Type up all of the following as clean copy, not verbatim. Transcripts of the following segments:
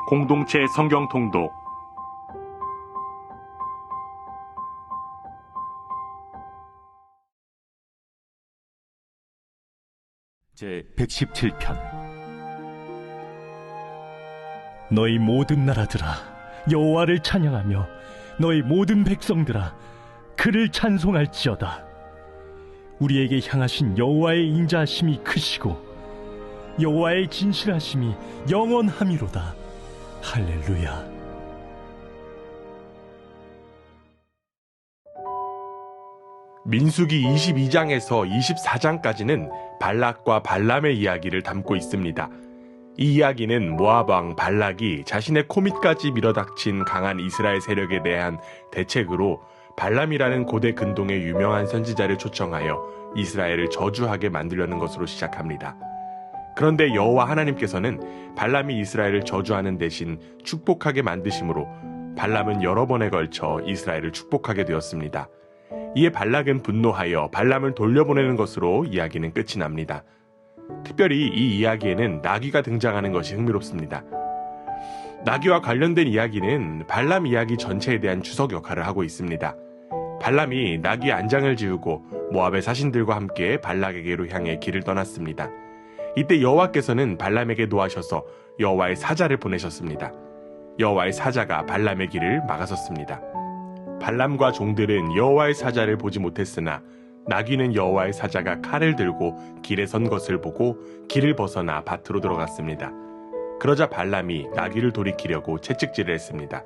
공동체 성경 통독 제 117편. 너희 모든 나라들아 여호와를 찬양하며 너희 모든 백성들아 그를 찬송할지어다. 우리에게 향하신 여호와의 인자하심이 크시고 여호와의 진실하심이 영원함이로다. 할렐루야. 민수기 22장에서 24장까지는 발락과 발람의 이야기를 담고 있습니다. 이 이야기는 모압 왕 발락이 자신의 코밑까지 밀어닥친 강한 이스라엘 세력에 대한 대책으로 발람이라는 고대 근동의 유명한 선지자를 초청하여 이스라엘을 저주하게 만들려는 것으로 시작합니다. 그런데 여호와 하나님께서는 발람이 이스라엘을 저주하는 대신 축복하게 만드심으로 발람은 여러 번에 걸쳐 이스라엘을 축복하게 되었습니다. 이에 발락은 분노하여 발람을 돌려보내는 것으로 이야기는 끝이 납니다. 특별히 이 이야기에는 나귀가 등장하는 것이 흥미롭습니다. 나귀와 관련된 이야기는 발람 이야기 전체에 대한 주석 역할을 하고 있습니다. 발람이 나귀 안장을 지우고 모압의 사신들과 함께 발락에게로 향해 길을 떠났습니다. 이때 여호와께서는 발람에게 노하셔서 여호와의 사자를 보내셨습니다. 여호와의 사자가 발람의 길을 막아섰습니다. 발람과 종들은 여호와의 사자를 보지 못했으나 나귀는 여호와의 사자가 칼을 들고 길에 선 것을 보고 길을 벗어나 밭으로 들어갔습니다. 그러자 발람이 나귀를 돌이키려고 채찍질을 했습니다.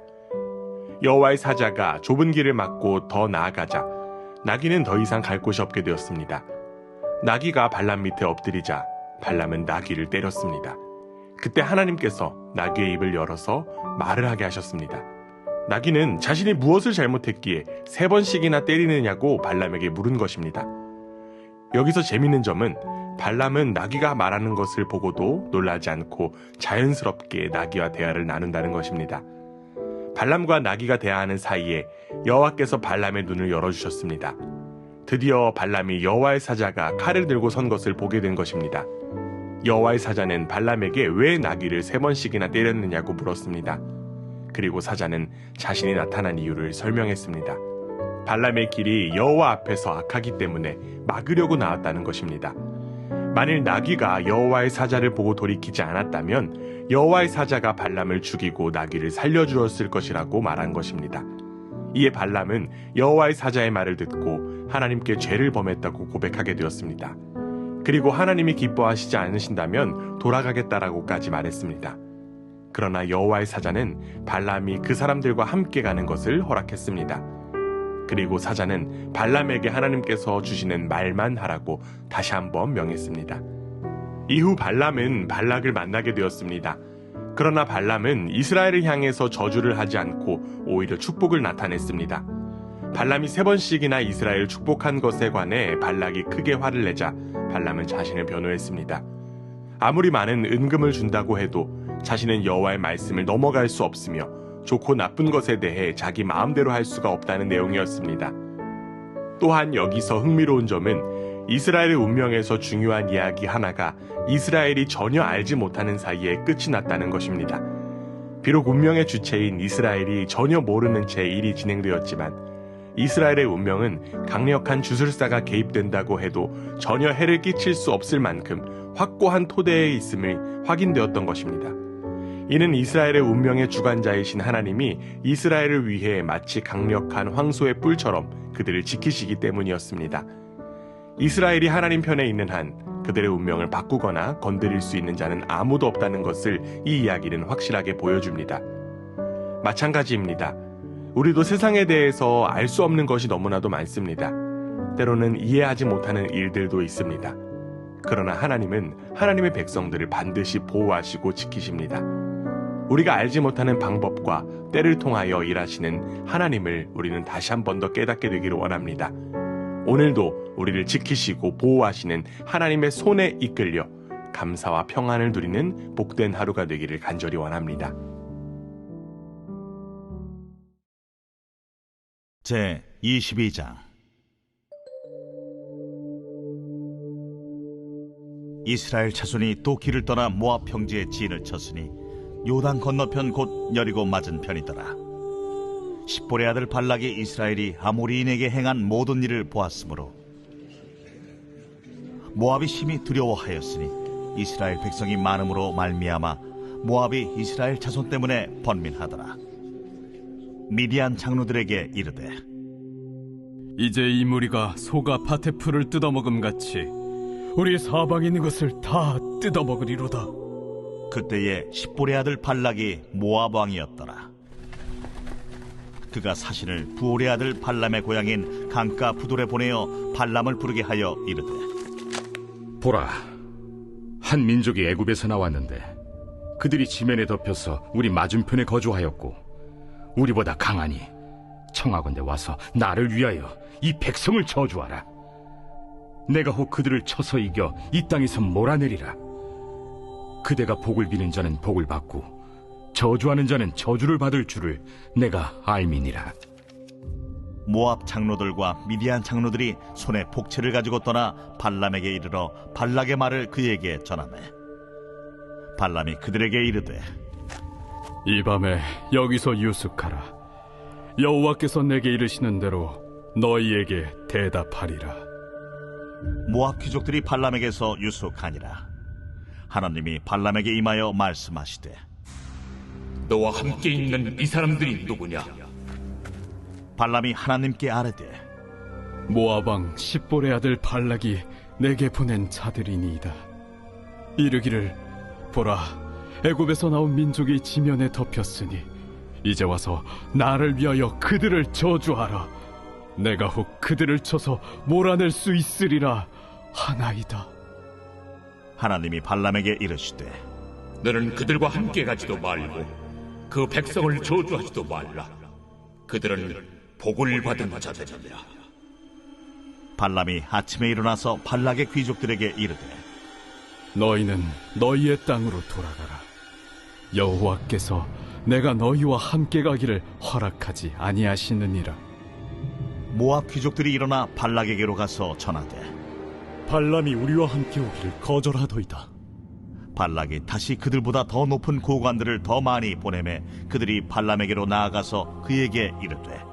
여호와의 사자가 좁은 길을 막고 더 나아가자 나귀는 더 이상 갈 곳이 없게 되었습니다. 나귀가 발람 밑에 엎드리자 발람은 나귀를 때렸습니다. 그때 하나님께서 나귀의 입을 열어서 말을 하게 하셨습니다. 나귀는 자신이 무엇을 잘못했기에 3번씩이나 때리느냐고 발람에게 물은 것입니다. 여기서 재밌는 점은 발람은 나귀가 말하는 것을 보고도 놀라지 않고 자연스럽게 나귀와 대화를 나눈다는 것입니다. 발람과 나귀가 대화하는 사이에 여호와께서 발람의 눈을 열어주셨습니다. 드디어 발람이 여호와의 사자가 칼을 들고 선 것을 보게 된 것입니다. 여호와의 사자는 발람에게 왜 나귀를 3번씩이나 때렸느냐고 물었습니다. 그리고 사자는 자신이 나타난 이유를 설명했습니다. 발람의 길이 여호와 앞에서 악하기 때문에 막으려고 나왔다는 것입니다. 만일 나귀가 여호와의 사자를 보고 돌이키지 않았다면 여호와의 사자가 발람을 죽이고 나귀를 살려주었을 것이라고 말한 것입니다. 이에 발람은 여호와의 사자의 말을 듣고 하나님께 죄를 범했다고 고백하게 되었습니다. 그리고 하나님이 기뻐하시지 않으신다면 돌아가겠다라고까지 말했습니다. 그러나 여호와의 사자는 발람이 그 사람들과 함께 가는 것을 허락했습니다. 그리고 사자는 발람에게 하나님께서 주시는 말만 하라고 다시 한번 명했습니다. 이후 발람은 발락을 만나게 되었습니다. 그러나 발람은 이스라엘을 향해서 저주를 하지 않고 오히려 축복을 나타냈습니다. 발람이 3번씩이나 이스라엘을 축복한 것에 관해 발락이 크게 화를 내자 발람은 자신을 변호했습니다. 아무리 많은 은금을 준다고 해도 자신은 여호와의 말씀을 넘어갈 수 없으며 좋고 나쁜 것에 대해 자기 마음대로 할 수가 없다는 내용이었습니다. 또한 여기서 흥미로운 점은 이스라엘의 운명에서 중요한 이야기 하나가 이스라엘이 전혀 알지 못하는 사이에 끝이 났다는 것입니다. 비록 운명의 주체인 이스라엘이 전혀 모르는 채 일이 진행되었지만 이스라엘의 운명은 강력한 주술사가 개입된다고 해도 전혀 해를 끼칠 수 없을 만큼 확고한 토대에 있음을 확인되었던 것입니다. 이는 이스라엘의 운명의 주관자이신 하나님이 이스라엘을 위해 마치 강력한 황소의 뿔처럼 그들을 지키시기 때문이었습니다. 이스라엘이 하나님 편에 있는 한 그들의 운명을 바꾸거나 건드릴 수 있는 자는 아무도 없다는 것을 이 이야기는 확실하게 보여줍니다. 마찬가지입니다. 우리도 세상에 대해서 알 수 없는 것이 너무나도 많습니다. 때로는 이해하지 못하는 일들도 있습니다. 그러나 하나님은 하나님의 백성들을 반드시 보호하시고 지키십니다. 우리가 알지 못하는 방법과 때를 통하여 일하시는 하나님을 우리는 다시 한 번 더 깨닫게 되기를 원합니다. 오늘도 우리를 지키시고 보호하시는 하나님의 손에 이끌려 감사와 평안을 누리는 복된 하루가 되기를 간절히 원합니다. 제 22장. 이스라엘 자손이 또 길을 떠나 모압 평지에 진을 쳤으니 요단 건너편 곧 여리고 맞은 편이더라. 십볼의 아들 발락이 이스라엘이 아모리인에게 행한 모든 일을 보았으므로 모압이 심히 두려워하였으니 이스라엘 백성이 많음으로 말미암아 모압이 이스라엘 자손 때문에 번민하더라. 미디안 장로들에게 이르되 이제 이 무리가 소가 밭의 풀을 뜯어먹음 같이 우리 사방에 있는 것을 다 뜯어먹으리로다. 그때에 십볼의 아들 발락이 모압 왕이었더라. 그가 사신을 부올의 아들 발람의 고향인 강가 부돌에 보내어 발람을 부르게 하여 이르되 보라, 한 민족이 애굽에서 나왔는데 그들이 지면에 덮여서 우리 맞은편에 거주하였고 우리보다 강하니 청하건대 와서 나를 위하여 이 백성을 저주하라. 내가 혹 그들을 쳐서 이겨 이 땅에서 몰아내리라. 그대가 복을 비는 자는 복을 받고 저주하는 자는 저주를 받을 줄을 내가 알미니라. 모압 장로들과 미디안 장로들이 손에 복채를 가지고 떠나 발람에게 이르러 발락의 말을 그에게 전하매 발람이 그들에게 이르되 이 밤에 여기서 유숙하라. 여호와께서 내게 이르시는 대로 너희에게 대답하리라. 모압 귀족들이 발람에게서 유숙하니라. 하나님이 발람에게 임하여 말씀하시되 너와 함께 있는 이 사람들이 누구냐? 발람이 하나님께 아뢰되 모압 왕 십볼의 아들 발락이 내게 보낸 자들이니이다. 이르기를 보라, 애굽에서 나온 민족이 지면에 덮였으니 이제 와서 나를 위하여 그들을 저주하라. 내가 혹 그들을 쳐서 몰아낼 수 있으리라 하나이다. 하나님이 발람에게 이르시되 너는 그들과 함께 가지도 말고 그 백성을 저주하지도 말라. 그들은 복을 받은 자들이라. 발람이 아침에 일어나서 발락의 귀족들에게 이르되 너희는 너희의 땅으로 돌아가라. 여호와께서 내가 너희와 함께 가기를 허락하지 아니하시느니라. 모압 귀족들이 일어나 발락에게로 가서 전하되 발람이 우리와 함께 오기를 거절하더이다. 발락이 다시 그들보다 더 높은 고관들을 더 많이 보내매 그들이 발람에게로 나아가서 그에게 이르되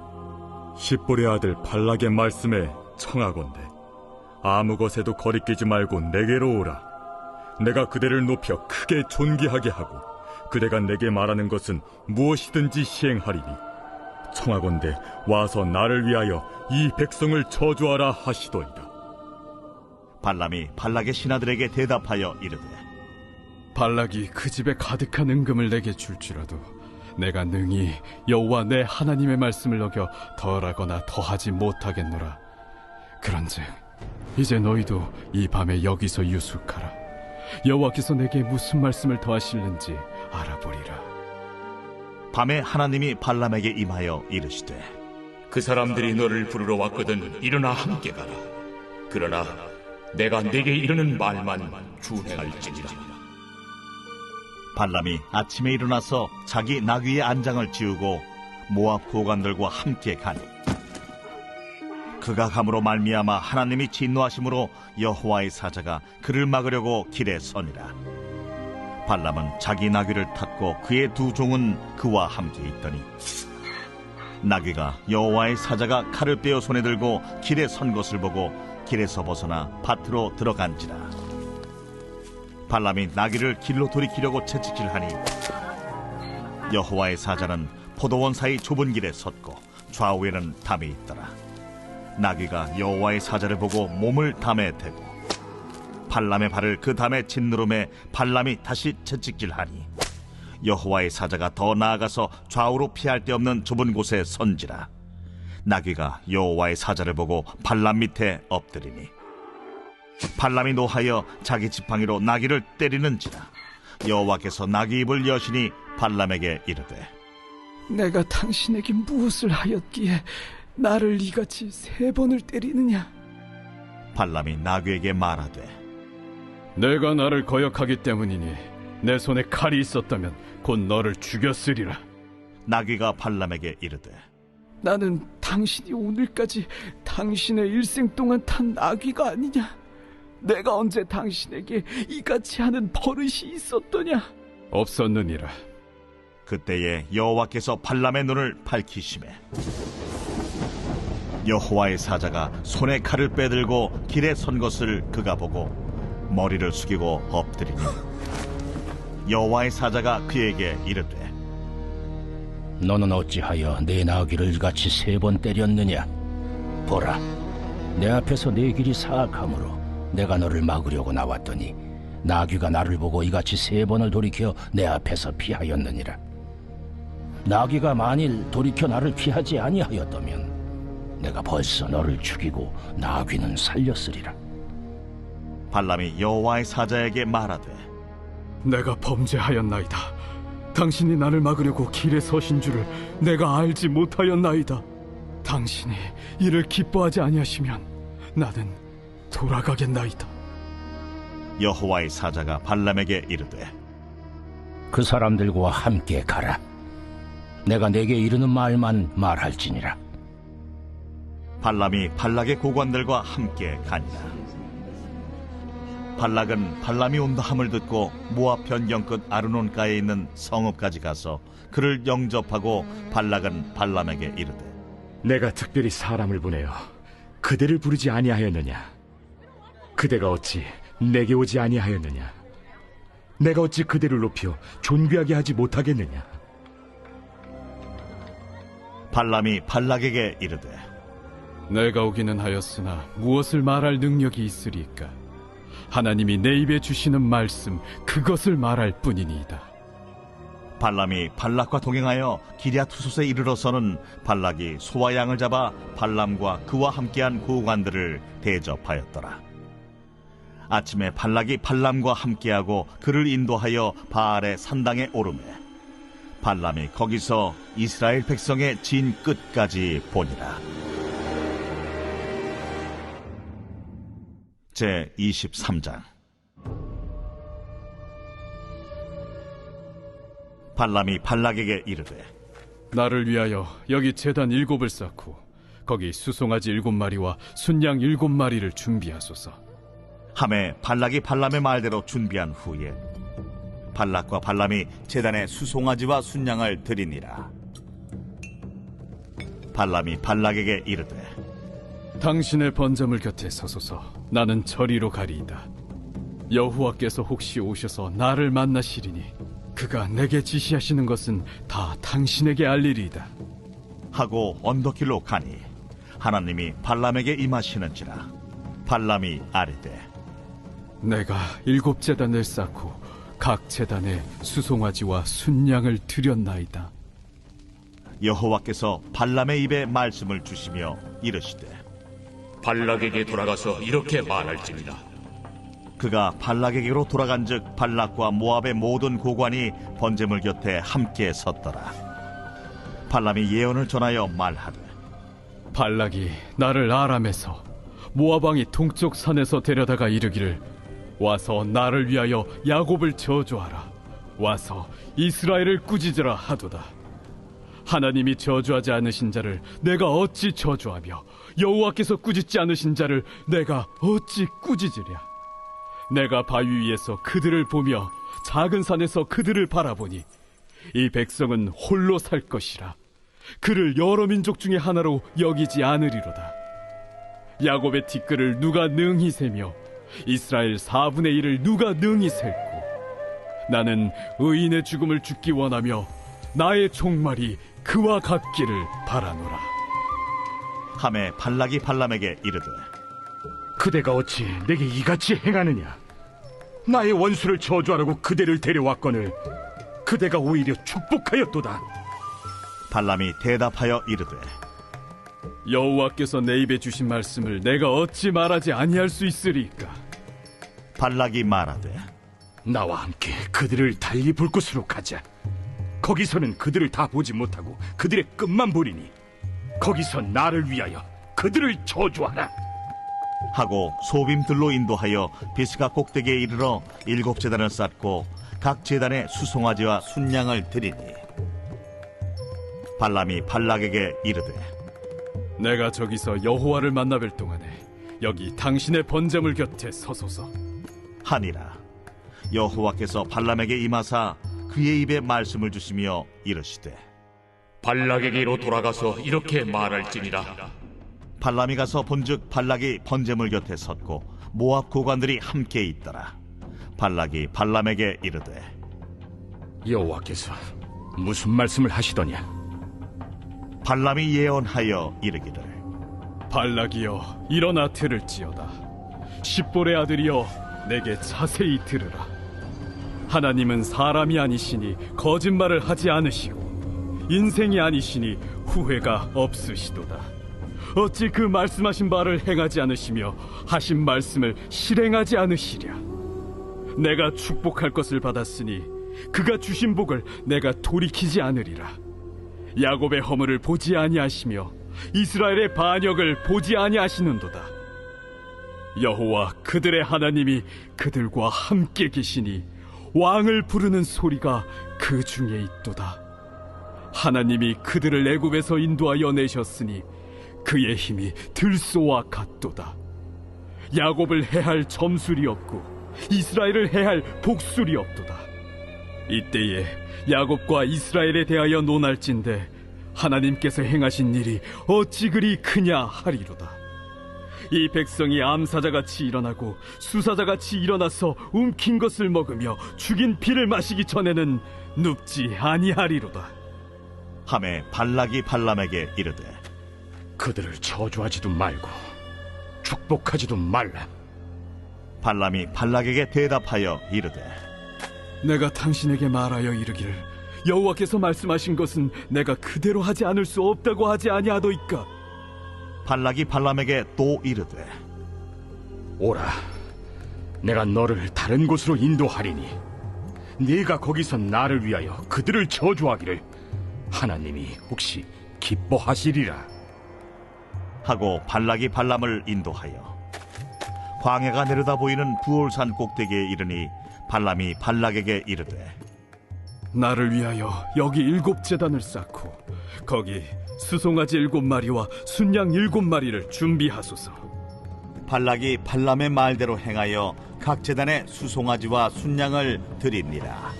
십볼의 아들 발락의 말씀에 청하건대 아무 것에도 거리끼지 말고 내게로 오라. 내가 그대를 높여 크게 존귀하게 하고 그대가 내게 말하는 것은 무엇이든지 시행하리니 청하건대 와서 나를 위하여 이 백성을 저주하라 하시도이다. 발람이 발락의 신하들에게 대답하여 이르되 발락이 그 집에 가득한 은금을 내게 줄지라도 내가 능히 여호와 내 하나님의 말씀을 어겨 덜하거나 더하지 못하겠노라. 그런즉 이제 너희도 이 밤에 여기서 유숙하라. 여호와께서 내게 무슨 말씀을 더하실는지 알아보리라. 밤에 하나님이 발람에게 임하여 이르시되 그 사람들이 너를 부르러 왔거든 일어나 함께 가라. 그러나 내가 내게 이르는 말만 준행할지니라. 발람이 아침에 일어나서 자기 나귀의 안장을 지우고 모압 고관들과 함께 가니 그가 감으로 말미암아 하나님이 진노하심으로 여호와의 사자가 그를 막으려고 길에 서니라. 발람은 자기 나귀를 탔고 그의 두 종은 그와 함께 있더니 나귀가 여호와의 사자가 칼을 빼어 손에 들고 길에 선 것을 보고 길에서 벗어나 밭으로 들어간지라. 발람이 나귀를 길로 돌이키려고 채찍질하니 여호와의 사자는 포도원 사이 좁은 길에 섰고 좌우에는 담이 있더라. 나귀가 여호와의 사자를 보고 몸을 담에 대고 발람의 발을 그 담에 짓누름에 발람이 다시 채찍질하니 여호와의 사자가 더 나아가서 좌우로 피할 데 없는 좁은 곳에 선지라. 나귀가 여호와의 사자를 보고 발람 밑에 엎드리니 발람이 노하여 자기 지팡이로 나귀를 때리는지라. 여호와께서 나귀 입을 여시니 발람에게 이르되 내가 당신에게 무엇을 하였기에 나를 이같이 3번을 때리느냐? 발람이 나귀에게 말하되 내가 나를 거역하기 때문이니 내 손에 칼이 있었다면 곧 너를 죽였으리라. 나귀가 발람에게 이르되 나는 당신이 오늘까지 당신의 일생 동안 탄 나귀가 아니냐? 내가 언제 당신에게 이같이 하는 버릇이 있었더냐? 없었느니라. 그때에 여호와께서 발람의 눈을 밝히시매 여호와의 사자가 손에 칼을 빼들고 길에 선 것을 그가 보고 머리를 숙이고 엎드리니 여호와의 사자가 그에게 이르되 너는 어찌하여 내 나귀를 이같이 3번 때렸느냐? 보라, 내 앞에서 내 길이 사악하므로 내가 너를 막으려고 나왔더니 나귀가 나를 보고 이같이 3번을 돌이켜 내 앞에서 피하였느니라. 나귀가 만일 돌이켜 나를 피하지 아니하였다면 내가 벌써 너를 죽이고 나귀는 살렸으리라. 발람이 여호와의 사자에게 말하되 내가 범죄하였나이다. 당신이 나를 막으려고 길에 서신 줄을 내가 알지 못하였나이다. 당신이 이를 기뻐하지 아니하시면 나는 돌아가겠나이다. 여호와의 사자가 발람에게 이르되 그 사람들과 함께 가라. 내가 내게 이르는 말만 말할지니라. 발람이 발락의 고관들과 함께 가니라. 발락은 발람이 온다 함을 듣고 모압 변경 끝 아르논가에 있는 성읍까지 가서 그를 영접하고 발락은 발람에게 이르되 내가 특별히 사람을 보내어 그대를 부르지 아니하였느냐? 그대가 어찌 내게 오지 아니하였느냐? 내가 어찌 그대를 높여 존귀하게 하지 못하겠느냐? 발람이 발락에게 이르되 내가 오기는 하였으나 무엇을 말할 능력이 있으리까? 하나님이 내 입에 주시는 말씀 그것을 말할 뿐이니이다. 발람이 발락과 동행하여 기랴투솥에 이르러서는 발락이 소와 양을 잡아 발람과 그와 함께한 고관들을 대접하였더라. 아침에 발락이 발람과 함께하고 그를 인도하여 바알의 산당에 오르매 발람이 거기서 이스라엘 백성의 진 끝까지 보니라. 제 23장. 발람이 발락에게 이르되 나를 위하여 여기 제단 7을 쌓고 거기 수송아지 7마리와 순양 7마리를 준비하소서. 하매 발락이 발람의 말대로 준비한 후에 발락과 발람이 제단에 수송아지와 순양을 드리니라. 발람이 발락에게 이르되 당신의 번제물 곁에 서소서. 나는 저리로 가리이다. 여호와께서 혹시 오셔서 나를 만나시리니 그가 내게 지시하시는 것은 다 당신에게 알리리이다. 하고 언덕길로 가니 하나님이 발람에게 임하시는지라. 발람이 아뢰되 내가 7제단을 쌓고 각 제단에 수송아지와 순양을 드렸나이다. 여호와께서 발람의 입에 말씀을 주시며 이르시되 발락에게 돌아가서 이렇게 말할지니라. 그가 발락에게로 돌아간즉 발락과 모압의 모든 고관이 번제물 곁에 함께 섰더라. 발람이 예언을 전하여 말하되 발락이 나를 아람에서 모압 왕이 동쪽 산에서 데려다가 이르기를 와서 나를 위하여 야곱을 저주하라. 와서 이스라엘을 꾸짖으라 하도다. 하나님이 저주하지 않으신 자를 내가 어찌 저주하며 여호와께서 꾸짖지 않으신 자를 내가 어찌 꾸짖으랴. 내가 바위 위에서 그들을 보며 작은 산에서 그들을 바라보니 이 백성은 홀로 살 것이라. 그를 여러 민족 중에 하나로 여기지 않으리로다. 야곱의 티끌을 누가 능히 세며 이스라엘 4분의 1을 누가 능히 셀고 나는 의인의 죽음을 죽기 원하며 나의 종말이 그와 같기를 바라노라. 하매 발락이 발람에게 이르되 그대가 어찌 내게 이같이 행하느냐? 나의 원수를 저주하라고 그대를 데려왔거늘 그대가 오히려 축복하였도다. 발람이 대답하여 이르되 여호와께서 내 입에 주신 말씀을 내가 어찌 말하지 아니할 수 있으리까? 발락이 말하되 나와 함께 그들을 달리 볼 곳으로 가자. 거기서는 그들을 다 보지 못하고 그들의 끝만 보리니 거기서 나를 위하여 그들을 저주하라. 하고 소빔들로 인도하여 비스가 꼭대기에 이르러 7제단을 쌓고 각 제단에 수송아지와 순양을 드리니 발람이 발락에게 이르되 내가 저기서 여호와를 만나뵐 동안에 여기 당신의 번제물 곁에 서소서. 하니라. 여호와께서 발람에게 임하사 그의 입에 말씀을 주시며 이르시되 발락에게로 돌아가서 이렇게 말할지니라. 발람이 가서 본즉 발락이 번제물 곁에 섰고 모압 고관들이 함께 있더라. 발락이 발람에게 이르되 여호와께서 무슨 말씀을 하시더냐? 발람이 예언하여 이르기를 발락이여 일어나 들을지어다. 십볼의 아들이여 내게 자세히 들으라. 하나님은 사람이 아니시니 거짓말을 하지 않으시고 인생이 아니시니 후회가 없으시도다. 어찌 그 말씀하신 바를 행하지 않으시며 하신 말씀을 실행하지 않으시랴. 내가 축복할 것을 받았으니 그가 주신 복을 내가 돌이키지 않으리라. 야곱의 허물을 보지 아니하시며 이스라엘의 반역을 보지 아니하시는도다. 여호와 그들의 하나님이 그들과 함께 계시니 왕을 부르는 소리가 그 중에 있도다. 하나님이 그들을 애굽에서 인도하여 내셨으니 그의 힘이 들소와 같도다. 야곱을 해할 점술이 없고 이스라엘을 해할 복술이 없도다. 이때에 야곱과 이스라엘에 대하여 논할진대 하나님께서 행하신 일이 어찌 그리 크냐 하리로다. 이 백성이 암사자같이 일어나고 수사자같이 일어나서 움킨 것을 먹으며 죽인 피를 마시기 전에는 눕지 아니하리로다. 하매 발락이 발람에게 이르되 그들을 저주하지도 말고 축복하지도 말라. 발람이 발락에게 대답하여 이르되 내가 당신에게 말하여 이르기를 여호와께서 말씀하신 것은 내가 그대로 하지 않을 수 없다고 하지 아니하도이까? 발락이 발람에게 또 이르되 오라, 내가 너를 다른 곳으로 인도하리니 네가 거기서 나를 위하여 그들을 저주하기를 하나님이 혹시 기뻐하시리라. 하고 발락이 발람을 인도하여 광야가 내려다 보이는 부올산 꼭대기에 이르니 발람이 발락에게 이르되 나를 위하여 여기 7제단을 쌓고 거기 수송아지 7마리와 순양 7마리를 준비하소서. 발락이 발람의 말대로 행하여 각 제단에 수송아지와 순양을 드립니다.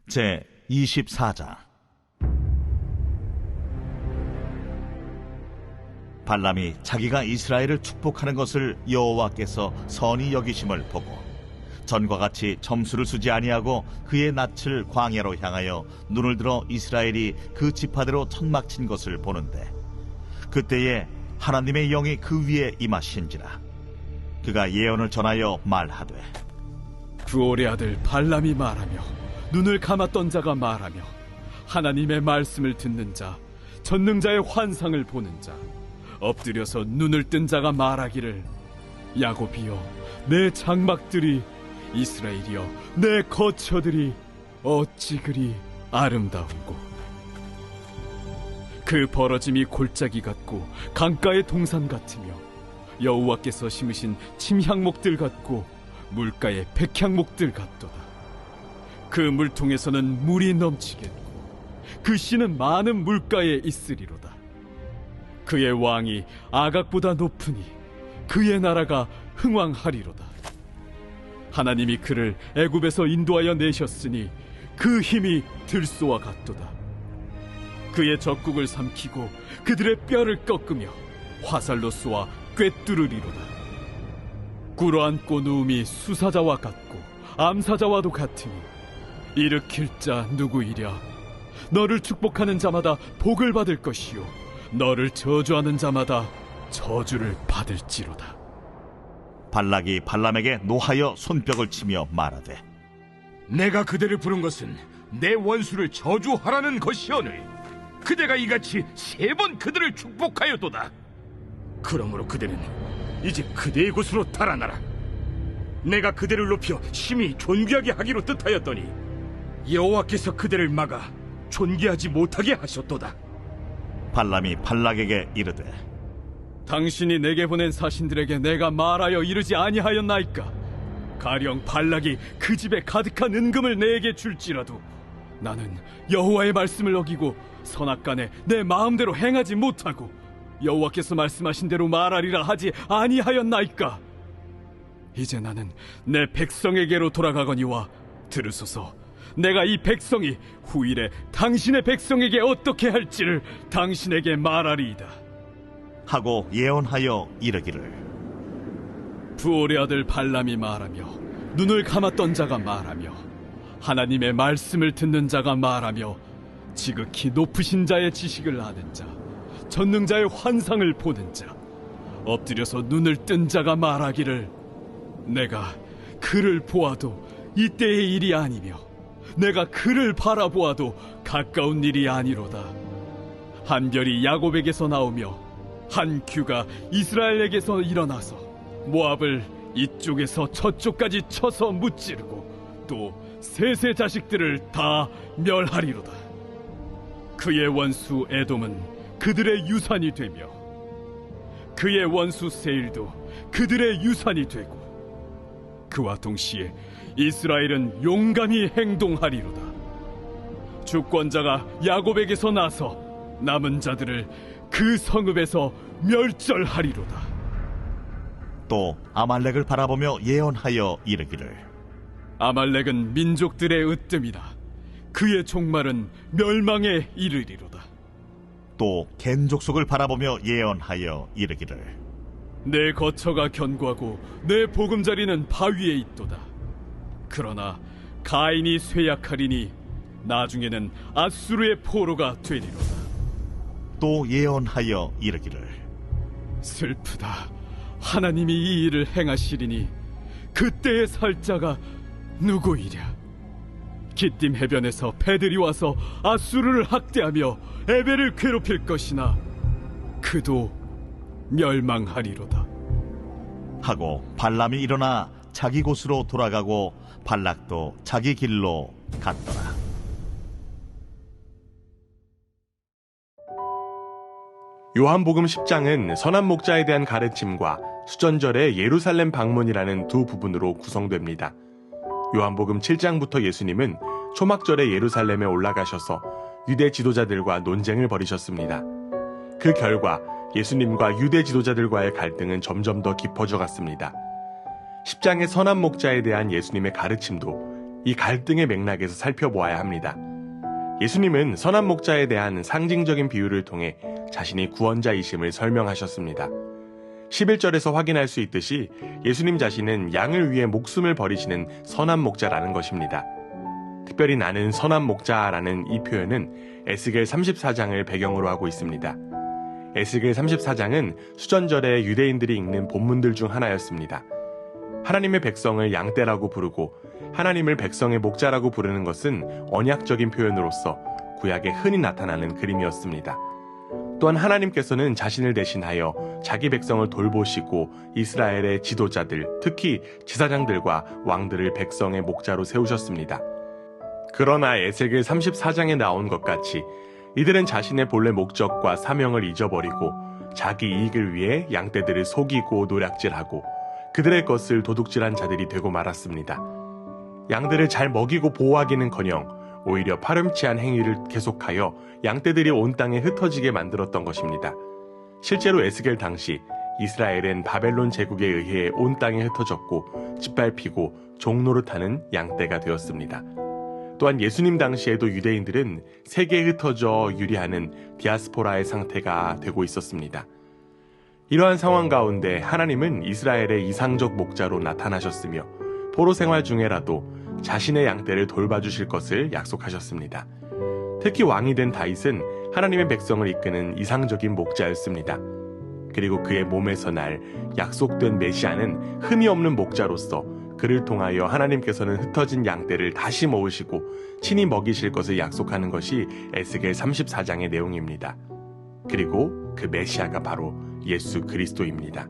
제 24장. 발람이 자기가 이스라엘을 축복하는 것을 여호와께서 선히 여기심을 보고 전과 같이 점수를 수지 아니하고 그의 낯을 광야로 향하여 눈을 들어 이스라엘이 그 지파대로 천막 친 것을 보는데 그때에 하나님의 영이 그 위에 임하신지라. 그가 예언을 전하여 말하되 부올의 아들 발람이 말하며 눈을 감았던 자가 말하며 하나님의 말씀을 듣는 자 전능자의 환상을 보는 자 엎드려서 눈을 뜬 자가 말하기를 야곱이여 내 장막들이 이스라엘이여 내 거처들이 어찌 그리 아름다운고 그 벌어짐이 골짜기 같고 강가의 동산 같으며 여호와께서 심으신 침향목들 같고 물가의 백향목들 같도다. 그 물통에서는 물이 넘치겠고 그 씨는 많은 물가에 있으리로다. 그의 왕이 아각보다 높으니 그의 나라가 흥왕하리로다. 하나님이 그를 애굽에서 인도하여 내셨으니 그 힘이 들소와 같도다. 그의 적국을 삼키고 그들의 뼈를 꺾으며 화살로 쏘아 꿰뚫으리로다. 꿇어앉고 누움이 수사자와 같고 암사자와도 같으니 일으킬 자 누구이랴? 너를 축복하는 자마다 복을 받을 것이요 너를 저주하는 자마다 저주를 받을지로다. 발락이 발람에게 노하여 손뼉을 치며 말하되 내가 그대를 부른 것은 내 원수를 저주하라는 것이오늘 그대가 이같이 3번 그들을 축복하였도다. 그러므로 그대는 이제 그대의 곳으로 달아나라. 내가 그대를 높여 심히 존귀하게 하기로 뜻하였더니 여호와께서 그대를 막아 존귀하지 못하게 하셨도다. 발람이 발락에게 이르되 당신이 내게 보낸 사신들에게 내가 말하여 이르지 아니하였나이까? 가령 발락이 그 집에 가득한 은금을 내게 줄지라도 나는 여호와의 말씀을 어기고 선악간에 내 마음대로 행하지 못하고 여호와께서 말씀하신 대로 말하리라 하지 아니하였나이까? 이제 나는 내 백성에게로 돌아가거니와 들으소서. 내가 이 백성이 후일에 당신의 백성에게 어떻게 할지를 당신에게 말하리이다. 하고 예언하여 이르기를 부올의 아들 발람이 말하며 눈을 감았던 자가 말하며 하나님의 말씀을 듣는 자가 말하며 지극히 높으신 자의 지식을 아는 자, 전능자의 환상을 보는 자, 엎드려서 눈을 뜬 자가 말하기를 내가 그를 보아도 이때의 일이 아니며 내가 그를 바라보아도 가까운 일이 아니로다. 한 별이 야곱에게서 나오며 한 규가 이스라엘에게서 일어나서 모압을 이쪽에서 저쪽까지 쳐서 무찌르고 또 셋의 자식들을 다 멸하리로다. 그의 원수 에돔은 그들의 유산이 되며 그의 원수 세일도 그들의 유산이 되고 그와 동시에 이스라엘은 용감히 행동하리로다. 주권자가 야곱에게서 나서 남은 자들을 그 성읍에서 멸절하리로다. 또 아말렉을 바라보며 예언하여 이르기를 아말렉은 민족들의 으뜸이라 그의 종말은 멸망에 이르리로다. 또 겐 족속을 바라보며 예언하여 이르기를 내 거처가 견고하고 내 보금자리는 바위에 있도다. 그러나 가인이 쇠약하리니 나중에는 아수르의 포로가 되리로다. 또 예언하여 이르기를 슬프다. 하나님이 이 일을 행하시리니 그때의 살 자가 누구이랴. 기띔 해변에서 배들이 와서 아수르를 학대하며 에벨을 괴롭힐 것이나 그도 멸망하리로다. 하고 발람이 일어나 자기 곳으로 돌아가고 발락도 자기 길로 갔더라. 요한복음 10장은 선한 목자에 대한 가르침과 수전절의 예루살렘 방문이라는 두 부분으로 구성됩니다. 요한복음 7장부터 예수님은 초막절에 예루살렘에 올라가셔서 유대 지도자들과 논쟁을 벌이셨습니다. 그 결과 예수님과 유대 지도자들과의 갈등은 점점 더 깊어져 갔습니다. 10장의 선한 목자에 대한 예수님의 가르침도 이 갈등의 맥락에서 살펴보아야 합니다. 예수님은 선한 목자에 대한 상징적인 비유를 통해 자신이 구원자이심을 설명하셨습니다. 11절에서 확인할 수 있듯이 예수님 자신은 양을 위해 목숨을 버리시는 선한 목자라는 것입니다. 특별히 나는 선한 목자라는 이 표현은 에스겔 34장을 배경으로 하고 있습니다. 에스겔 34장은 수전절에 유대인들이 읽는 본문들 중 하나였습니다. 하나님의 백성을 양떼라고 부르고 하나님을 백성의 목자라고 부르는 것은 언약적인 표현으로서 구약에 흔히 나타나는 그림이었습니다. 또한 하나님께서는 자신을 대신하여 자기 백성을 돌보시고 이스라엘의 지도자들, 특히 제사장들과 왕들을 백성의 목자로 세우셨습니다. 그러나 에스겔 34장에 나온 것 같이 이들은 자신의 본래 목적과 사명을 잊어버리고 자기 이익을 위해 양떼들을 속이고 노략질하고 그들의 것을 도둑질한 자들이 되고 말았습니다. 양들을 잘 먹이고 보호하기는커녕 오히려 파렴치한 행위를 계속하여 양떼들이 온 땅에 흩어지게 만들었던 것입니다. 실제로 에스겔 당시 이스라엘은 바벨론 제국에 의해 온 땅에 흩어졌고 짓밟히고 종노릇하는 양떼가 되었습니다. 또한 예수님 당시에도 유대인들은 세계에 흩어져 유리하는 디아스포라의 상태가 되고 있었습니다. 이러한 상황 가운데 하나님은 이스라엘의 이상적 목자로 나타나셨으며 포로 생활 중에라도 자신의 양떼를 돌봐주실 것을 약속하셨습니다. 특히 왕이 된 다윗은 하나님의 백성을 이끄는 이상적인 목자였습니다. 그리고 그의 몸에서 날 약속된 메시아는 흠이 없는 목자로서 그를 통하여 하나님께서는 흩어진 양떼를 다시 모으시고 친히 먹이실 것을 약속하는 것이 에스겔 34장의 내용입니다. 그리고 그 메시아가 바로 예수 그리스도입니다.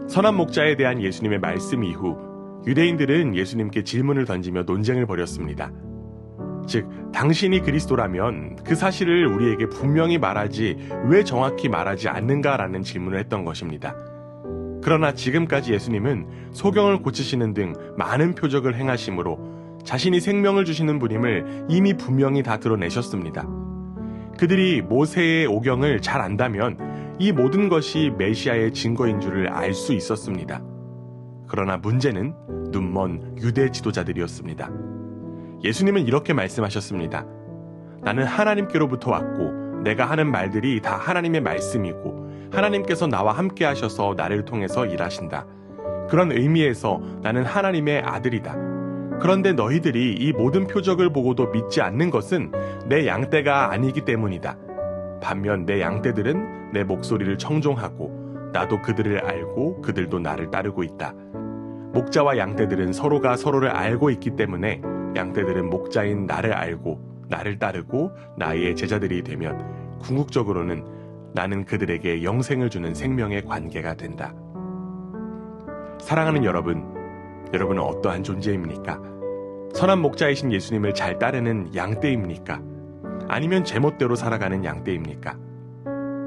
선한 목자에 대한 예수님의 말씀 이후 유대인들은 예수님께 질문을 던지며 논쟁을 벌였습니다. 즉, 당신이 그리스도라면 그 사실을 우리에게 분명히 말하지 왜 정확히 말하지 않는가라는 질문을 했던 것입니다. 그러나 지금까지 예수님은 소경을 고치시는 등 많은 표적을 행하심으로 자신이 생명을 주시는 분임을 이미 분명히 다 드러내셨습니다. 그들이 모세의 오경을 잘 안다면 이 모든 것이 메시아의 증거인 줄을 알 수 있었습니다. 그러나 문제는 눈먼 유대 지도자들이었습니다. 예수님은 이렇게 말씀하셨습니다. 나는 하나님께로부터 왔고 내가 하는 말들이 다 하나님의 말씀이고 하나님께서 나와 함께 하셔서 나를 통해서 일하신다. 그런 의미에서 나는 하나님의 아들이다. 그런데 너희들이 이 모든 표적을 보고도 믿지 않는 것은 내 양떼가 아니기 때문이다. 반면 내 양떼들은 내 목소리를 청종하고 나도 그들을 알고 그들도 나를 따르고 있다. 목자와 양떼들은 서로가 서로를 알고 있기 때문에 양떼들은 목자인 나를 알고 나를 따르고 나의 제자들이 되면 궁극적으로는 나는 그들에게 영생을 주는 생명의 관계가 된다. 사랑하는 여러분은 어떠한 존재입니까? 선한 목자이신 예수님을 잘 따르는 양떼입니까? 아니면 제멋대로 살아가는 양떼입니까?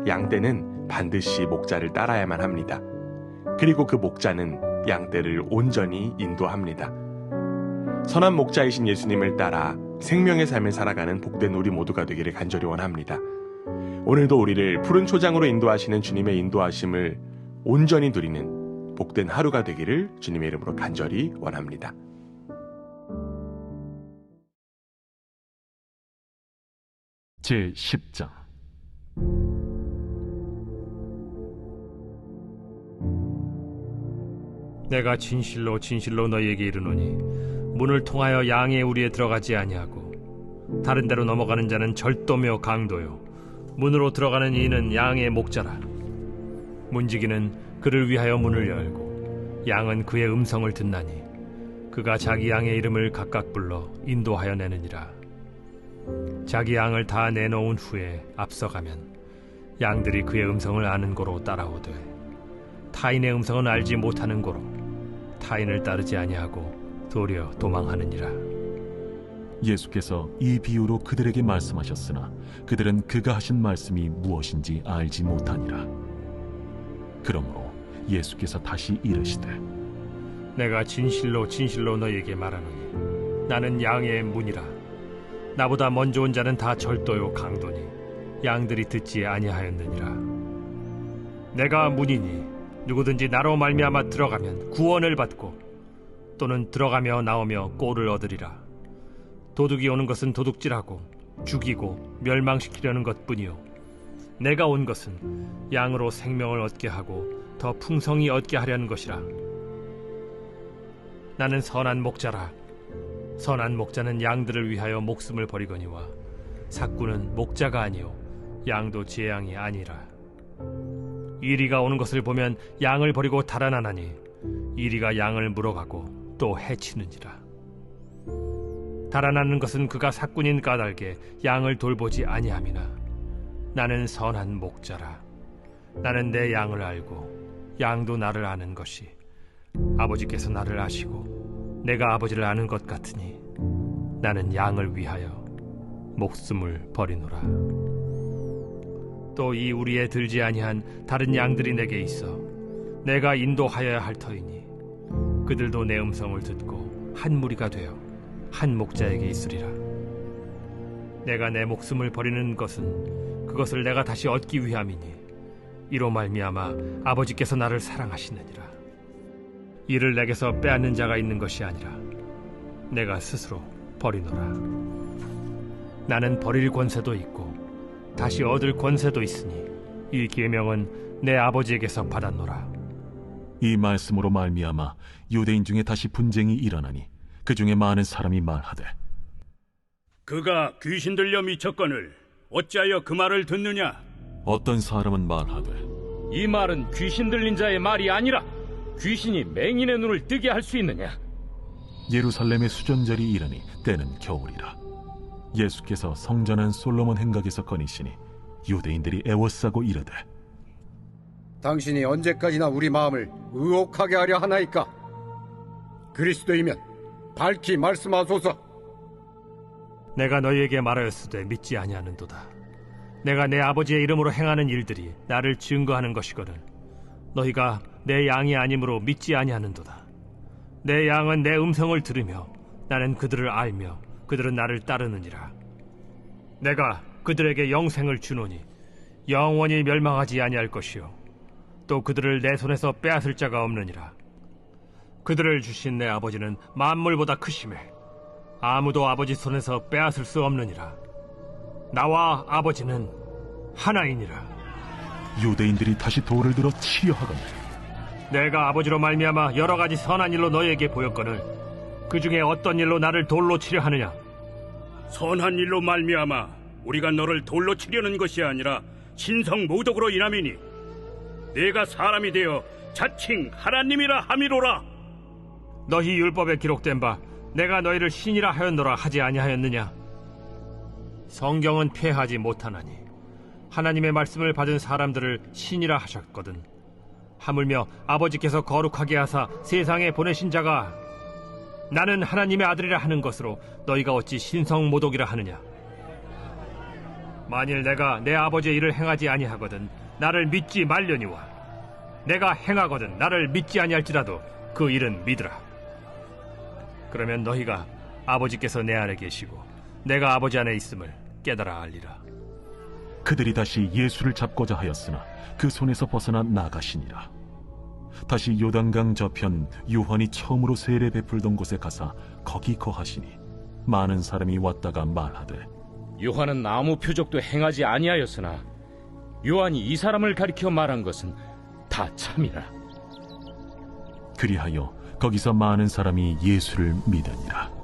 양떼는 반드시 목자를 따라야만 합니다. 그리고 그 목자는 양떼를 온전히 인도합니다. 선한 목자이신 예수님을 따라 생명의 삶을 살아가는 복된 우리 모두가 되기를 간절히 원합니다. 오늘도 우리를 푸른 초장으로 인도하시는 주님의 인도하심을 온전히 누리는 복된 하루가 되기를 주님의 이름으로 간절히 원합니다. 제10장 내가 진실로 진실로 너희에게 이르노니 문을 통하여 양의 우리에 들어가지 아니하고 다른 데로 넘어가는 자는 절도며 강도요 문으로 들어가는 이는 양의 목자라. 문지기는 그를 위하여 문을 열고 양은 그의 음성을 듣나니 그가 자기 양의 이름을 각각 불러 인도하여 내느니라. 자기 양을 다 내놓은 후에 앞서가면 양들이 그의 음성을 아는 고로 따라오되 타인의 음성은 알지 못하는 고로 타인을 따르지 아니하고 도리어 도망하느니라. 예수께서 이 비유로 그들에게 말씀하셨으나 그들은 그가 하신 말씀이 무엇인지 알지 못하니라. 그러므로 예수께서 다시 이르시되 내가 진실로 진실로 너희에게 말하노니 나는 양의 문이라. 나보다 먼저 온 자는 다 절도요 강도니 양들이 듣지 아니하였느니라. 내가 문이니 누구든지 나로 말미암아 들어가면 구원을 받고 또는 들어가며 나오며 꼴을 얻으리라. 도둑이 오는 것은 도둑질하고 죽이고 멸망시키려는 것뿐이요 내가 온 것은 양으로 생명을 얻게 하고 더 풍성히 얻게 하려는 것이라. 나는 선한 목자라. 선한 목자는 양들을 위하여 목숨을 버리거니와 삭구는 목자가 아니요 양도 제 양이 아니라. 이리가 오는 것을 보면 양을 버리고 달아나나니 이리가 양을 물어가고 또 해치는지라. 달아나는 것은 그가 삭군인 까닭에 양을 돌보지 아니함이나 나는 선한 목자라. 나는 내 양을 알고 양도 나를 아는 것이 아버지께서 나를 아시고 내가 아버지를 아는 것 같으니 나는 양을 위하여 목숨을 버리노라. 또 이 우리에 들지 아니한 다른 양들이 내게 있어 내가 인도하여야 할 터이니 그들도 내 음성을 듣고 한 무리가 되어 한 목자에게 있으리라. 내가 내 목숨을 버리는 것은 그것을 내가 다시 얻기 위함이니 이로 말미암아 아버지께서 나를 사랑하시느니라. 이를 내게서 빼앗는 자가 있는 것이 아니라 내가 스스로 버리노라. 나는 버릴 권세도 있고 다시 얻을 권세도 있으니 이 계명은 내 아버지에게서 받았노라. 이 말씀으로 말미암아 유대인 중에 다시 분쟁이 일어나니 그 중에 많은 사람이 말하되 그가 귀신 들려 미쳤거늘 어찌하여 그 말을 듣느냐? 어떤 사람은 말하되 이 말은 귀신 들린 자의 말이 아니라 귀신이 맹인의 눈을 뜨게 할 수 있느냐? 예루살렘의 수전절이 이르니 때는 겨울이라. 예수께서 성전한 솔로몬 행각에서 거니시니 유대인들이 애워싸고 이르되 당신이 언제까지나 우리 마음을 의혹하게 하려 하나이까? 그리스도이면 밝히 말씀하소서. 내가 너희에게 말하였으되 믿지 아니하는도다. 내가 내 아버지의 이름으로 행하는 일들이 나를 증거하는 것이거든 너희가 내 양이 아니므로 믿지 아니하는도다. 내 양은 내 음성을 들으며 나는 그들을 알며 그들은 나를 따르느니라. 내가 그들에게 영생을 주노니 영원히 멸망하지 아니할 것이요 또 그들을 내 손에서 빼앗을 자가 없느니라. 그들을 주신 내 아버지는 만물보다 크심에 아무도 아버지 손에서 빼앗을 수 없느니라. 나와 아버지는 하나이니라. 유대인들이 다시 돌을 들어 치려 하거늘 내가 아버지로 말미암아 여러 가지 선한 일로 너희에게 보였거늘 그 중에 어떤 일로 나를 돌로 치려 하느냐? 선한 일로 말미암아 우리가 너를 돌로 치려는 것이 아니라 신성 모독으로 인함이니 내가 사람이 되어 자칭 하나님이라 함이로라. 너희 율법에 기록된 바 내가 너희를 신이라 하였노라 하지 아니하였느냐? 성경은 폐하지 못하나니 하나님의 말씀을 받은 사람들을 신이라 하셨거든. 하물며 아버지께서 거룩하게 하사 세상에 보내신 자가 나는 하나님의 아들이라 하는 것으로 너희가 어찌 신성모독이라 하느냐? 만일 내가 내 아버지의 일을 행하지 아니하거든 나를 믿지 말려니와 내가 행하거든 나를 믿지 아니할지라도 그 일은 믿으라. 그러면 너희가 아버지께서 내 안에 계시고 내가 아버지 안에 있음을 깨달아 알리라. 그들이 다시 예수를 잡고자 하였으나 그 손에서 벗어나 나가시니라. 다시 요단강 저편 요한이 처음으로 세례 베풀던 곳에 가사 거기 거하시니 많은 사람이 왔다가 말하되 요한은 아무 표적도 행하지 아니하였으나 요한이 이 사람을 가리켜 말한 것은 다 참이라. 그리하여 거기서 많은 사람이 예수를 믿으니라.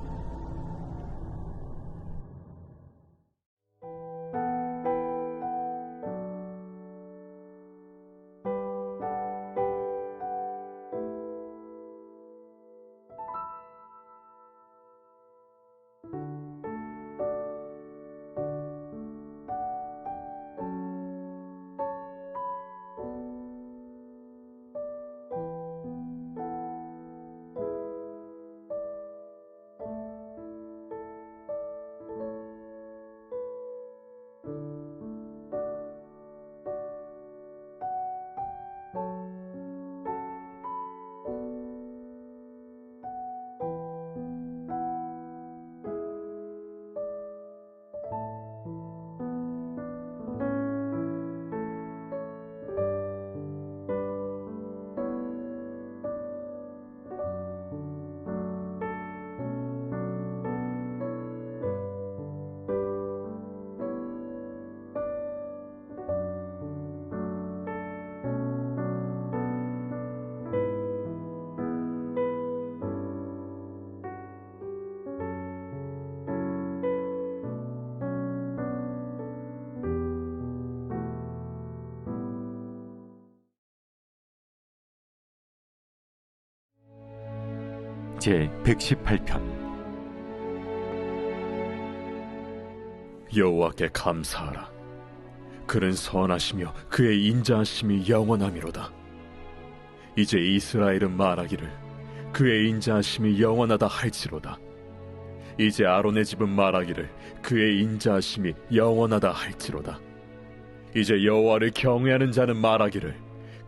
제 118편. 여호와께 감사하라. 그는 선하시며 그의 인자하심이 영원하미로다. 이제 이스라엘은 말하기를 그의 인자하심이 영원하다 할지로다. 이제 아론의 집은 말하기를 그의 인자하심이 영원하다 할지로다. 이제 여호와를 경외하는 자는 말하기를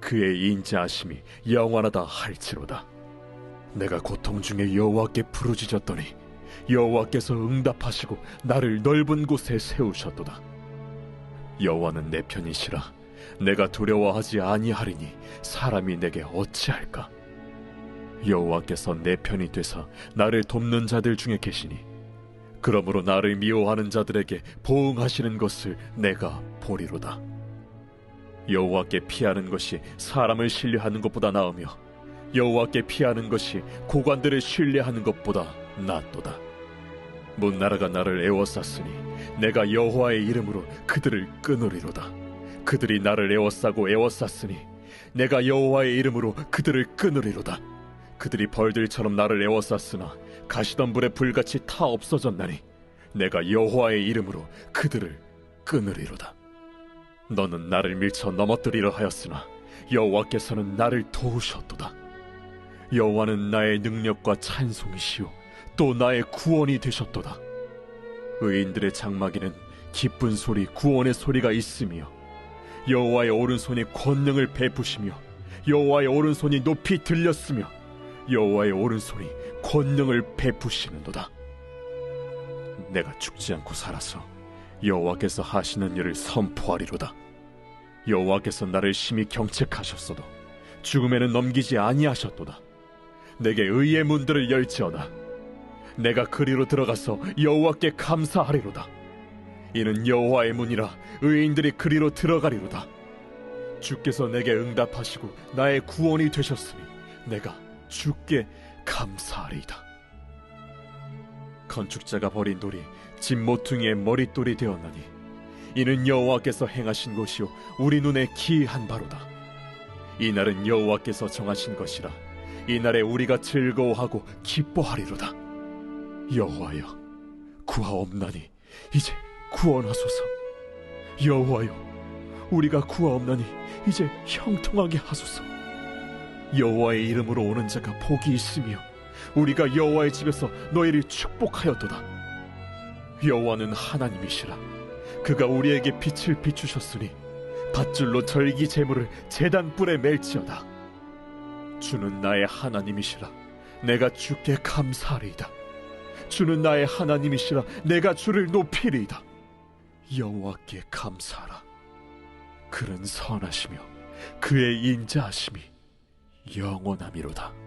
그의 인자하심이 영원하다 할지로다. 내가 고통 중에 여호와께 부르짖었더니 여호와께서 응답하시고 나를 넓은 곳에 세우셨도다. 여호와는 내 편이시라. 내가 두려워하지 아니하리니 사람이 내게 어찌할까? 여호와께서 내 편이 되사 나를 돕는 자들 중에 계시니 그러므로 나를 미워하는 자들에게 보응하시는 것을 내가 보리로다. 여호와께 피하는 것이 사람을 신뢰하는 것보다 나으며 여호와께 피하는 것이 고관들을 신뢰하는 것보다 낫도다. 문나라가 나를 애워쌌으니 내가 여호와의 이름으로 그들을 끊으리로다. 그들이 나를 애워싸고 애워쌌으니 내가 여호와의 이름으로 그들을 끊으리로다. 그들이 벌들처럼 나를 애워쌌으나 가시던 불에 불같이 타 없어졌나니 내가 여호와의 이름으로 그들을 끊으리로다. 너는 나를 밀쳐 넘어뜨리려 하였으나 여호와께서는 나를 도우셨도다. 여호와는 나의 능력과 찬송이시오 또 나의 구원이 되셨도다. 의인들의 장막에는 기쁜 소리 구원의 소리가 있으며 여호와의 오른손이 권능을 베푸시며 여호와의 오른손이 높이 들렸으며 여호와의 오른손이 권능을 베푸시는도다. 내가 죽지 않고 살아서 여호와께서 하시는 일을 선포하리로다. 여호와께서 나를 심히 경책하셨어도 죽음에는 넘기지 아니하셨도다. 내게 의의 문들을 열지어다. 내가 그리로 들어가서 여호와께 감사하리로다. 이는 여호와의 문이라 의인들이 그리로 들어가리로다. 주께서 내게 응답하시고 나의 구원이 되셨으니 내가 주께 감사하리이다. 건축자가 버린 돌이 집 모퉁이의 머릿돌이 되었나니 이는 여호와께서 행하신 것이요 우리 눈에 기이한 바로다. 이 날은 여호와께서 정하신 것이라 이 날에 우리가 즐거워하고 기뻐하리로다. 여호와여, 구하옵나니 이제 구원하소서. 여호와여, 우리가 구하옵나니 이제 형통하게 하소서. 여호와의 이름으로 오는 자가 복이 있으며 우리가 여호와의 집에서 너희를 축복하였도다. 여호와는 하나님이시라. 그가 우리에게 빛을 비추셨으니 밧줄로 절기 제물을 제단 뿔에 멜지어다. 주는 나의 하나님이시라. 내가 주께 감사하리이다. 주는 나의 하나님이시라. 내가 주를 높이리이다. 여호와께 감사하라. 그는 선하시며 그의 인자하심이 영원함이로다.